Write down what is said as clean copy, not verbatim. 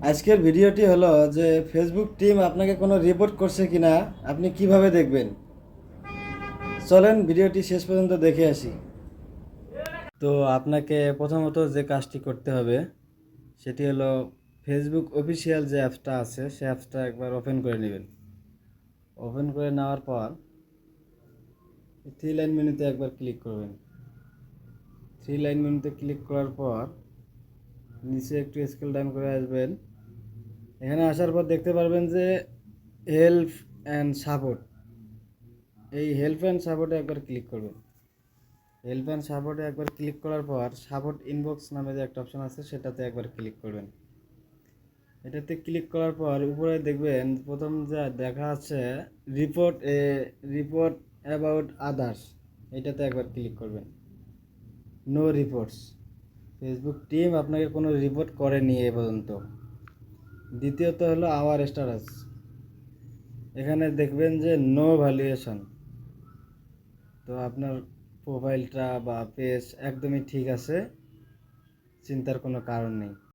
আজকের ভিডিওটি হলো যে ফেসবুক টিম আপনাকে কোনো রিপোর্ট করছে কিনা আপনি কিভাবে দেখবেন। চলেন ভিডিওটি শেষ পর্যন্ত দেখে আসি। তো আপনাকে প্রথমত যে কাজটি করতে হবে সেটি হলো ফেসবুক অফিসিয়াল যে অ্যাপসটা আছে সে অ্যাপসটা একবার ওপেন করে নেবেন। ওপেন করে নেওয়ার পর থ্রি লাইন মেনুতে একবার ক্লিক করবেন। থ্রি লাইন মেনুতে ক্লিক করার পর নিচে একটু স্ক্রল ডাউন করে আসবেন। এখানে আসার পর দেখতে পারবেন যে হেল্প অ্যান্ড সাপোর্ট, এই হেল্প অ্যান্ড সাপোর্টে একবার ক্লিক করবেন। হেল্প অ্যান্ড সাপোর্টে একবার ক্লিক করার পর সাপোর্ট ইনবক্স নামে যে একটা অপশন আছে সেটাতে একবার ক্লিক করবেন। এটাতে ক্লিক করার পর উপরে দেখবেন প্রথম যা দেখা আছে রিপোর্ট অ্যাবাউট আদার্স, এটাতে একবার ক্লিক করবেন। নো রিপোর্টস, ফেসবুক টিম আপনাকে কোনো রিপোর্ট করেনি এ পর্যন্ত। দ্বিতীয়ত হলো আওয়ার স্ট্যাটাস, এখানে দেখবেন যে নো ভ্যালুয়েশন। তো আপনার প্রোফাইলটা বা পেজ একদমই ঠিক আছে, চিন্তার কোনো কারণ নেই।